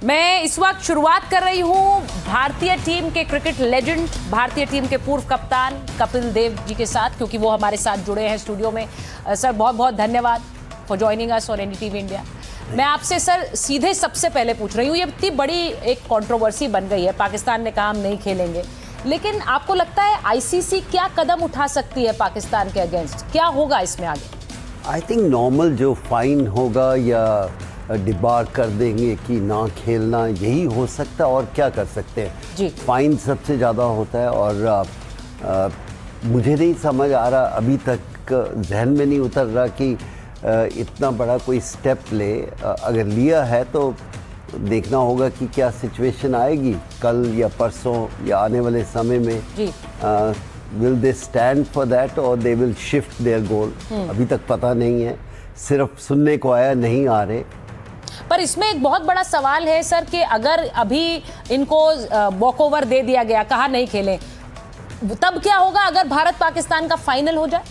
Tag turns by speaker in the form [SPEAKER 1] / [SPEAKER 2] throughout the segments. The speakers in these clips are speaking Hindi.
[SPEAKER 1] मैं इस वक्त शुरुआत कर रही हूं भारतीय टीम के क्रिकेट लेजेंड, भारतीय टीम के पूर्व कप्तान कपिल देव जी के साथ, क्योंकि वो हमारे साथ जुड़े हैं स्टूडियो में। सर बहुत बहुत धन्यवाद for joining us on NDTV India. मैं आपसे सर सीधे सबसे पहले पूछ रही हूँ, ये इतनी बड़ी एक कंट्रोवर्सी बन गई है, पाकिस्तान ने कहा हम नहीं खेलेंगे, लेकिन आपको लगता है आईसीसी क्या कदम उठा सकती है पाकिस्तान के अगेंस्ट? क्या होगा इसमें आगे?
[SPEAKER 2] आई थिंक नॉर्मल जो फाइन होगा या डिबार कर देंगे कि ना खेलना, यही हो सकता है। और क्या कर सकते हैं
[SPEAKER 1] जी।
[SPEAKER 2] फाइन सबसे ज़्यादा होता है। और मुझे नहीं समझ आ रहा, अभी तक जहन में नहीं उतर रहा कि इतना बड़ा कोई स्टेप ले। अगर लिया है तो देखना होगा कि क्या सिचुएशन आएगी कल या परसों या आने वाले समय में।
[SPEAKER 1] जी।
[SPEAKER 2] Will they stand for that और they will shift their goal? अभी तक पता नहीं है, सिर्फ सुनने को आया, नहीं आ रहे।
[SPEAKER 1] पर इसमें एक बहुत बड़ा सवाल है सर कि अगर अभी इनको वॉक ओवर दे दिया गया, कहा नहीं खेलें, तब क्या होगा अगर भारत पाकिस्तान का फाइनल हो जाए?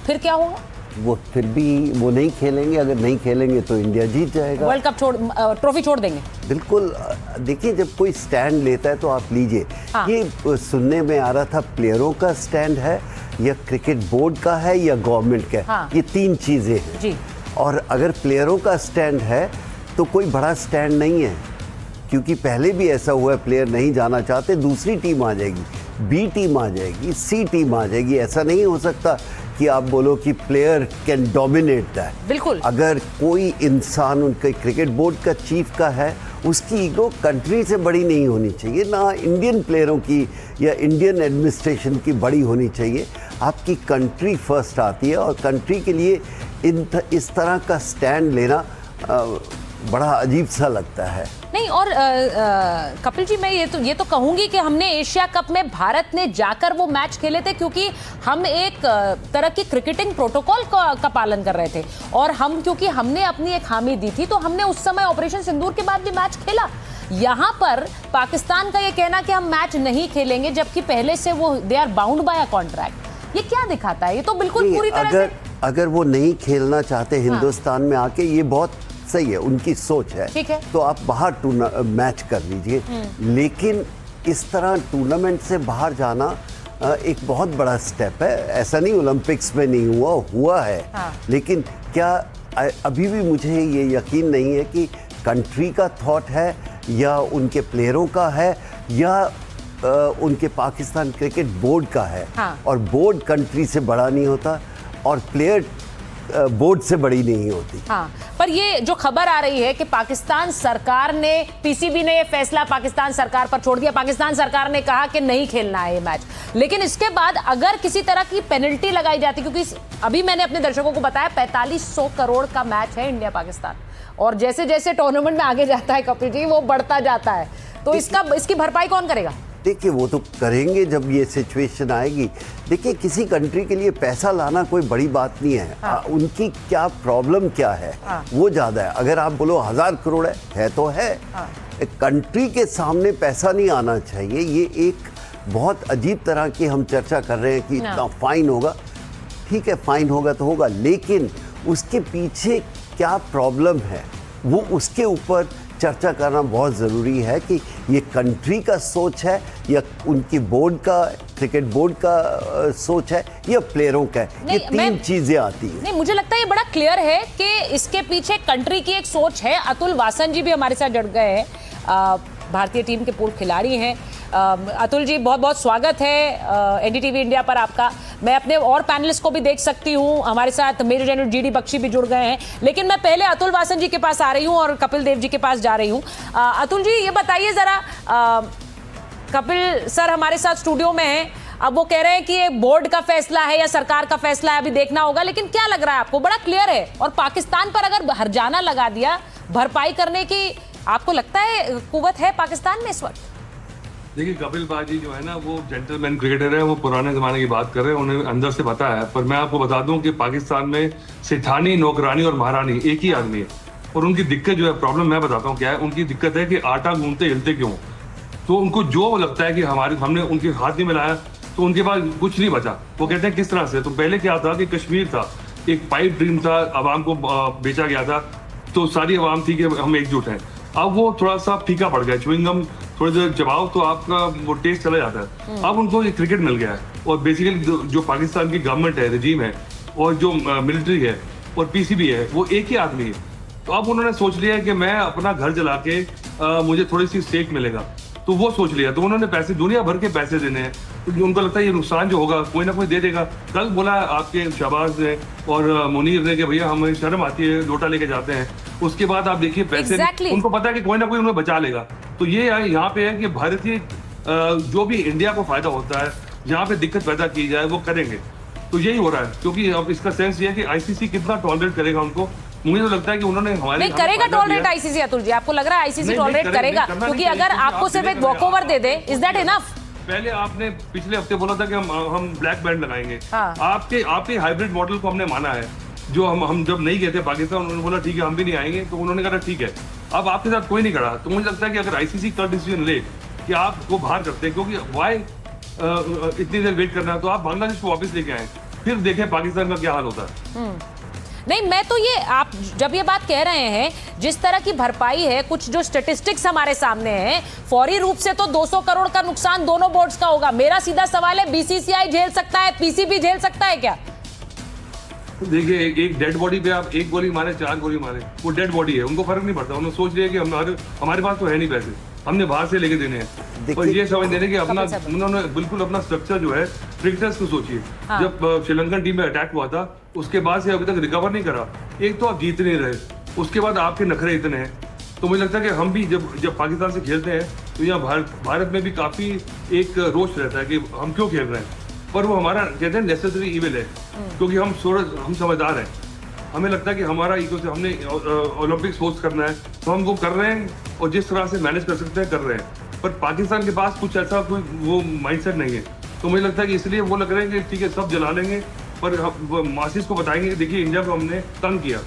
[SPEAKER 1] फिर क्या होगा?
[SPEAKER 2] वो फिर भी वो नहीं खेलेंगे। अगर नहीं खेलेंगे तो इंडिया जीत जाएगा,
[SPEAKER 1] वर्ल्ड कप ट्रॉफी छोड़ देंगे।
[SPEAKER 2] बिल्कुल। देखिए, जब कोई स्टैंड लेता है तो आप लीजिए।
[SPEAKER 1] हाँ।
[SPEAKER 2] ये सुनने में आ रहा था प्लेयरों का स्टैंड है या क्रिकेट बोर्ड का है या गवर्नमेंट का है।
[SPEAKER 1] हाँ।
[SPEAKER 2] ये तीन चीज़ें हैं
[SPEAKER 1] जी।
[SPEAKER 2] और अगर प्लेयरों का स्टैंड है तो कोई बड़ा स्टैंड नहीं है, क्योंकि पहले भी ऐसा हुआ है, प्लेयर नहीं जाना चाहते, दूसरी टीम आ जाएगी, बी टीम आ जाएगी, सी टीम आ जाएगी। ऐसा नहीं हो सकता कि आप बोलो कि प्लेयर कैन डोमिनेट दैट।
[SPEAKER 1] बिल्कुल।
[SPEAKER 2] अगर कोई इंसान उनके क्रिकेट बोर्ड का चीफ का है, उसकी ईगो कंट्री से बड़ी नहीं होनी चाहिए, ना इंडियन प्लेयरों की या इंडियन एडमिनिस्ट्रेशन की बड़ी होनी चाहिए। आपकी कंट्री फर्स्ट आती है और कंट्री के लिए इस तरह का स्टैंड लेना बड़ा अजीब सा लगता है।
[SPEAKER 1] नहीं, और कपिल जी, मैं ये तो कहूंगी कि हमने एशिया कप में भारत ने जाकर वो मैच खेले थे क्योंकि हम एक तरह की क्रिकेटिंग प्रोटोकॉल का पालन कर रहे थे, और क्योंकि हमने अपनी एक हामी दी थी, तो हमने उस समय ऑपरेशन सिंदूर के बाद भी मैच खेला। यहाँ पर पाकिस्तान का ये कहना कि हम मैच नहीं खेलेंगे, जबकि पहले से वो they are bound by a contract, ये क्या दिखाता है? ये तो बिल्कुल पूरी तरह से
[SPEAKER 2] अगर वो नहीं खेलना चाहते हिंदुस्तान में आके, ये बहुत सही है, उनकी सोच है,
[SPEAKER 1] ठीक है,
[SPEAKER 2] तो आप बाहर मैच कर लीजिए। लेकिन इस तरह टूर्नामेंट से बाहर जाना एक बहुत बड़ा स्टेप है। ऐसा नहीं ओलंपिक्स में नहीं हुआ है।
[SPEAKER 1] हाँ।
[SPEAKER 2] लेकिन क्या अभी भी मुझे ये यकीन नहीं है कि कंट्री का थॉट है या उनके प्लेयरों का है या उनके पाकिस्तान क्रिकेट बोर्ड का है।
[SPEAKER 1] हाँ।
[SPEAKER 2] और बोर्ड कंट्री से बड़ा नहीं होता और प्लेयर बोर्ड से बड़ी नहीं होती।
[SPEAKER 1] हाँ, पर ये जो खबर आ रही है कि पाकिस्तान सरकार ने, पीसीबी ने ये फैसला पाकिस्तान सरकार पर छोड़ दिया, पाकिस्तान सरकार ने कहा कि नहीं खेलना है ये मैच, लेकिन इसके बाद अगर किसी तरह की पेनल्टी लगाई जाती, क्योंकि अभी मैंने अपने दर्शकों को बताया 4500 करोड़ का मैच है इंडिया पाकिस्तान, और जैसे जैसे टूर्नामेंट में आगे जाता है कपिल जी, वो बढ़ता जाता है, तो इसकी भरपाई कौन करेगा?
[SPEAKER 2] देखिए, वो तो करेंगे जब ये सिचुएशन आएगी। देखिए, किसी कंट्री के लिए पैसा लाना कोई बड़ी बात नहीं है।
[SPEAKER 1] हाँ।
[SPEAKER 2] उनकी क्या प्रॉब्लम क्या है,
[SPEAKER 1] हाँ।
[SPEAKER 2] वो ज़्यादा है। अगर आप बोलो 1000 करोड़ है तो है।
[SPEAKER 1] हाँ।
[SPEAKER 2] एक कंट्री के सामने पैसा नहीं आना चाहिए। ये एक बहुत अजीब तरह की हम चर्चा कर रहे हैं कि इतना फाइन होगा। ठीक है, फाइन होगा तो होगा, लेकिन उसके पीछे क्या प्रॉब्लम है वो उसके ऊपर चर्चा करना बहुत ज़रूरी है कि ये कंट्री का सोच है या उनकी बोर्ड का, क्रिकेट बोर्ड का सोच है या प्लेयरों का है। ये तीन चीज़ें आती हैं।
[SPEAKER 1] नहीं, मुझे लगता है ये बड़ा क्लियर है कि इसके पीछे कंट्री की एक सोच है। अतुल वासन जी भी हमारे साथ जुड़ गए हैं, भारतीय टीम के पूर्व खिलाड़ी हैं। अतुल जी, बहुत बहुत स्वागत है एनडीटीवी इंडिया पर आपका। मैं अपने और पैनलिस्ट को भी देख सकती हूँ, हमारे साथ मेजर जनरल जीडी बख्शी भी जुड़ गए हैं, लेकिन मैं पहले अतुल वासन जी के पास आ रही हूँ और कपिल देव जी के पास जा रही हूँ। अतुल जी, ये बताइए जरा, कपिल सर हमारे साथ स्टूडियो में हैं, अब वो कह रहे हैं कि ये बोर्ड का फैसला है या सरकार का फैसला है, अभी देखना होगा, लेकिन क्या लग रहा है आपको? बड़ा क्लियर है, और पाकिस्तान पर अगर हर्जाना लगा दिया, भरपाई करने की आपको लगता है कुव्वत है पाकिस्तान में इस वक्त?
[SPEAKER 3] देखिए, कपिल बाजी जो है ना, वो जेंटलमैन क्रिकेटर है, वो पुराने जमाने की बात कर रहे हैं, उन्हें अंदर से पता है। पर मैं आपको बता दूं कि पाकिस्तान में सेठानी, नौकरानी और महारानी एक ही आदमी है, और उनकी दिक्कत जो है, प्रॉब्लम मैं बताता हूँ क्या है। उनकी दिक्कत है कि आटा गूंथते हिलते क्यों। तो उनको जो लगता है कि हमने उनके हाथ नहीं मिलाया तो उनके पास कुछ नहीं बचा। वो कहते हैं किस तरह से, तो पहले क्या था कि कश्मीर था, एक पाइप ड्रीम था, आवाम को बेचा गया था, तो सारी आवाम थी कि हम एकजुट हैं। अब वो थोड़ा सा फीका पड़ गया, च्युइंगम थोड़ी देर चबाओ तो आपका वो टेस्ट चला जाता है। अब उनको ये क्रिकेट मिल गया है, और बेसिकली जो पाकिस्तान की गवर्नमेंट है, रजीम है, और जो मिलिट्री है और पीसीबी है, वो एक ही आदमी है। तो अब उन्होंने सोच लिया है कि मैं अपना घर जला के मुझे थोड़ी सी स्टेक मिलेगा, तो वो सोच लिया। तो उन्होंने पैसे, दुनिया भर के पैसे देने हैं, क्योंकि उनको लगता है ये नुकसान जो होगा कोई ना कोई दे देगा। कल बोला आपके शहबाज ने और मुनीर ने कि भैया हमें शर्म आती है, लोटा लेके जाते हैं। उसके बाद आप देखिए पैसे उनको पता है कि कोई ना कोई उन्हें बचा लेगा। तो ये यहाँ पे है कि भारतीय जो भी इंडिया को फायदा होता है, जहाँ पे दिक्कत पैदा की जाए वो करेंगे। तो यही हो रहा है, क्योंकि अब इसका सेंस ये है कि आईसीसी कितना टॉलरेट करेगा उनको। मुझे तो लगता है कि उन्होंने हमारे
[SPEAKER 1] नहीं करेगा टॉलरेट आईसीसी। अतुल जी, आपको लग रहा है आईसीसी टॉलरेट करेगा? क्योंकि अगर आपको सिर्फ एक walkover they they, is that enough?
[SPEAKER 3] पहले आपने पिछले हफ्ते बोला था कि हम ब्लैक बैंड लगाएंगे। हाँ। आपके हाइब्रिड मॉडल को हमने माना है। जो हम जब नहीं गए थे पाकिस्तान, उन्होंने बोला ठीक है हम भी नहीं आएंगे, तो उन्होंने कहा ठीक है। अब आपके साथ कोई नहीं खड़ा, तो मुझे लगता है कि अगर आईसीसी कल डिसीजन ले कि आप वो बाहर करते हैं, क्योंकि वाई इतनी देर वेट करना है, तो आप बांग्लादेश को वापस लेके आए, फिर देखें पाकिस्तान का क्या हाल होता है।
[SPEAKER 1] नहीं, मैं तो ये, आप जब ये बात कह रहे हैं, जिस तरह की भरपाई है, कुछ जो स्टैटिस्टिक्स हमारे सामने हैं, फौरी रूप से तो 200 करोड़ का नुकसान दोनों बोर्ड्स का होगा। मेरा सीधा सवाल है, बीसीसीआई झेल सकता है, पीसीबी झेल सकता है क्या?
[SPEAKER 3] देखिए, एक डेड बॉडी पे आप एक गोली मारे, 4 गोली मारे, वो डेड बॉडी है, उनको फर्क नहीं पड़ता। उन्होंने सोच लिया कि हमारे पास तो है नहीं पैसे, हमने बाहर से लेके देने हैं। और ये समझ देने कि अपना उन्होंने बिल्कुल अपना स्ट्रक्चर जो है, क्रिकेटर्स को सोचिए। हाँ। जब श्रीलंकन टीम में अटैक हुआ था, उसके बाद से अभी तक रिकवर नहीं करा। एक तो आप जीत नहीं रहे, उसके बाद आपके नखरे इतने हैं। तो मुझे लगता है कि हम भी जब पाकिस्तान से खेलते हैं, तो यहाँ भारत में भी काफी एक रोष रहता है कि हम क्यों खेल रहे हैं। पर वो हमारा कहते हैं नेसेसरी इविल है, क्योंकि हम समझदार हैं। हमें लगता है कि हमारा इको से हमने ओलंपिक्स होस्ट करना है, तो हम वो कर रहे हैं, और जिस तरह से मैनेज कर सकते हैं कर रहे हैं। पर पाकिस्तान के पास कुछ ऐसा कोई वो माइंडसेट नहीं है। तो मुझे लगता है कि इसलिए वो लग रहे हैं कि ठीक है सब जला लेंगे, पर मासिस को बताएंगे कि देखिए इंडिया को हमने तंग किया।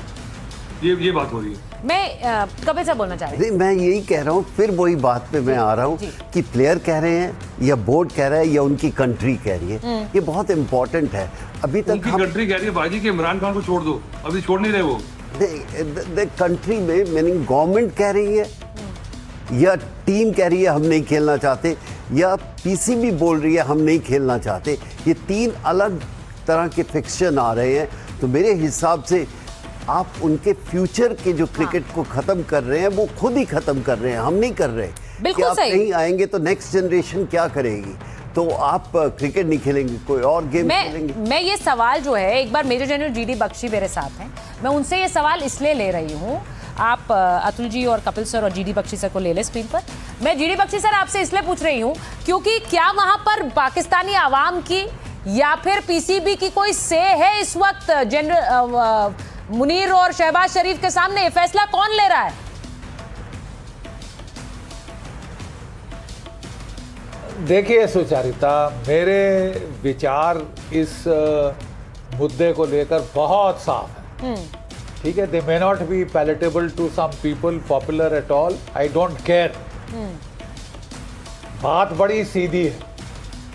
[SPEAKER 3] ये बात हो रही है।
[SPEAKER 1] मैं कपिल से बोलना चाह रही हूँ।
[SPEAKER 2] मैं यही कह रहा हूँ, फिर वही बात पे मैं आ रहा हूँ कि प्लेयर कह रहे हैं या बोर्ड कह रहा है या उनकी कंट्री कह रही है, ये बहुत इंपॉर्टेंट है। अभी तक
[SPEAKER 3] उनकी कंट्री कह रही है बाजी कि इमरान खान को छोड़ दो, अभी छोड़ नहीं रहे वो।
[SPEAKER 2] कंट्री में मीनिंग गवर्नमेंट कह रही है या टीम कह रही है हम नहीं खेलना चाहते, या पीसीबी बोल रही है हम नहीं खेलना चाहते। ये 3 अलग तरह के फिक्शन आ रहे हैं। तो मेरे हिसाब से आप उनके फ्यूचर के जो क्रिकेट को खत्म कर रहे हैं, वो खुद ही खत्म कर रहे हैं, हम नहीं कर रहे।
[SPEAKER 1] बिल्कुल
[SPEAKER 2] आप
[SPEAKER 1] सही।
[SPEAKER 2] नहीं आएंगे तो नेक्स्ट जनरेशन क्या करेगी? तो आप क्रिकेट नहीं खेलेंगे, कोई और गेम खेलेंगे।
[SPEAKER 1] मैं ये सवाल जो है, एक बार मेजर जनरल जीडी बख्शी मेरे साथ हैं, मैं उनसे ये सवाल इसलिए ले रही हूँ। आप अतुल जी और कपिल सर और जीडी बख्शी सर को ले लें स्क्रीन पर। मैं जीडी बख्शी सर आपसे इसलिए पूछ रही हूँ क्योंकि क्या वहां पर पाकिस्तानी आवाम की या फिर पीसीबी की कोई से है इस वक्त? जनरल मुनीर और शहबाज शरीफ के सामने ये फैसला कौन ले रहा है?
[SPEAKER 4] देखिए सुचारिता, मेरे विचार इस मुद्दे को लेकर बहुत साफ है। ठीक है, they may not be palatable to some people, popular at all, I don't care. बात बड़ी सीधी है।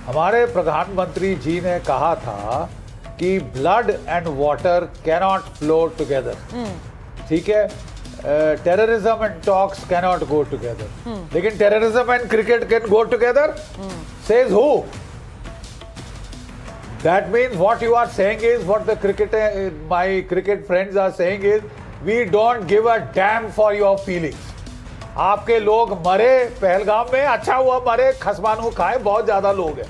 [SPEAKER 4] हमारे प्रधानमंत्री जी ने कहा था कि blood and water cannot flow together. ठीक है, terrorism and talks cannot go together, लेकिन terrorism and cricket can go together? Says who? That means what you are saying is, what the my cricket friends are saying is, we don't give a damn for your feelings. आपके लोग मरे पहलगाम में, अच्छा हुआ मरे, खसमानू खाए, बहुत ज्यादा लोग हैं।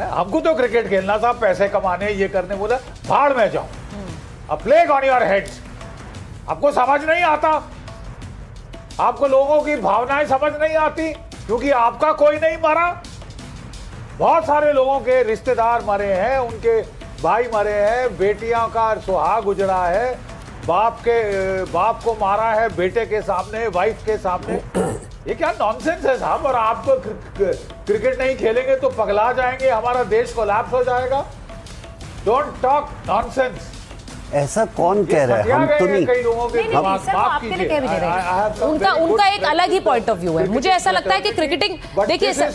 [SPEAKER 4] हमको तो क्रिकेट खेलना था, पैसे कमाने, ये करने, बोला भाड़ में जाओ। अ प्लेग ऑन योर हेड्स। आपको समझ नहीं आता, आपको लोगों की भावनाएं समझ नहीं आती, क्योंकि आपका कोई नहीं मरा। बहुत सारे लोगों के रिश्तेदार मरे हैं, उनके भाई मरे हैं, बेटियों का सुहाग गुजरा है, बाप को मारा है बेटे के सामने, वाइफ के सामने। ये क्या नॉनसेंस है साहब? और आप तो क्रिकेट नहीं खेलेंगे तो पगला जाएंगे, हमारा देश कोलैप्स हो जाएगा। Don't talk nonsense.
[SPEAKER 2] ऐसा कौन कह रहा है? हम तो नहीं।
[SPEAKER 4] कई लोगों के
[SPEAKER 1] उनका एक अलग ही पॉइंट ऑफ व्यू है। मुझे ऐसा लगता है कि क्रिकेटिंग, देखिए सर,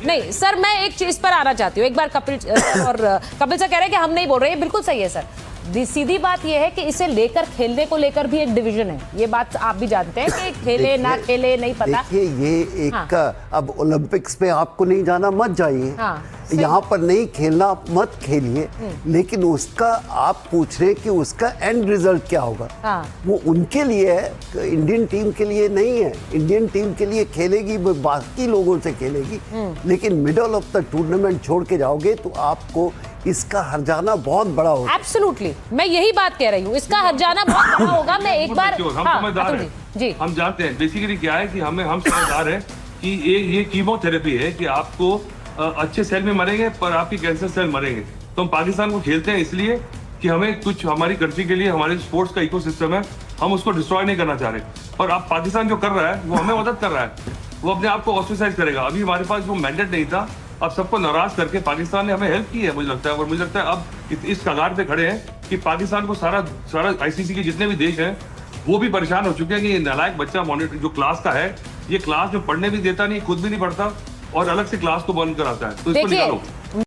[SPEAKER 1] नहीं सर, मैं एक चीज पर आना चाहती हूँ। एक बार कपिल सर कह रहे हैं कि हम नहीं बोल रहे, बिल्कुल सही है सर। सीधी बात यह है कि इसे लेकर खेलने को लेकर भी एक डिवीजन है, ये बात आप भी जानते हैं कि खेले ना खेले नहीं पता।
[SPEAKER 2] देखिए ये एक अब ओलंपिक्स पे आपको नहीं जाना मत जाइए,
[SPEAKER 1] हाँ,
[SPEAKER 2] यहाँ पर नहीं खेलना मत खेलिए, लेकिन उसका आप पूछ रहे हैं कि उसका एंड रिजल्ट क्या होगा।
[SPEAKER 1] हाँ।
[SPEAKER 2] वो उनके लिए है, इंडियन टीम के लिए नहीं है। इंडियन टीम के लिए खेलेगी, वो बाकी लोगों से खेलेगी, लेकिन मिडल ऑफ द टूर्नामेंट छोड़ के जाओगे तो आपको इसका हर्जाना बहुत बड़ा होगा।
[SPEAKER 1] एब्सोल्युटली, मैं यही बात कह रही हूँ, इसका हर्जाना बहुत बड़ा होगा। मैं एक बार
[SPEAKER 3] हम समझदार हैं
[SPEAKER 1] जी,
[SPEAKER 3] हम जानते हैं बेसिकली क्या है कि हम समझदार हैं कि ये कीमोथेरेपी है कि आपको अच्छे सेल में मरेंगे पर आपकी कैंसर सेल मरेंगे। तो हम पाकिस्तान को खेलते हैं इसलिए कि हमें कुछ हमारी कंट्री के लिए, हमारे स्पोर्ट्स का इकोसिस्टम है, हम उसको डिस्ट्रॉय नहीं करना चाह रहे। पर अब पाकिस्तान जो कर रहा है वो हमें मदद कर रहा है, वो अपने आप को ऑस्ट्रेसाइज करेगा। अभी हमारे पास वो मैंडेट नहीं था, अब सबको नाराज करके पाकिस्तान ने हमें हेल्प की है मुझे लगता है। और मुझे लगता है अब इस कगार पे खड़े हैं कि पाकिस्तान को सारा आईसीसी के जितने भी देश हैं वो भी परेशान हो चुके हैं कि ये नालायक बच्चा मॉनिटर जो क्लास का है, ये क्लास में पढ़ने भी देता नहीं, खुद भी नहीं पढ़ता और अलग से क्लास को बंद कराता है। तो इसको निकालो।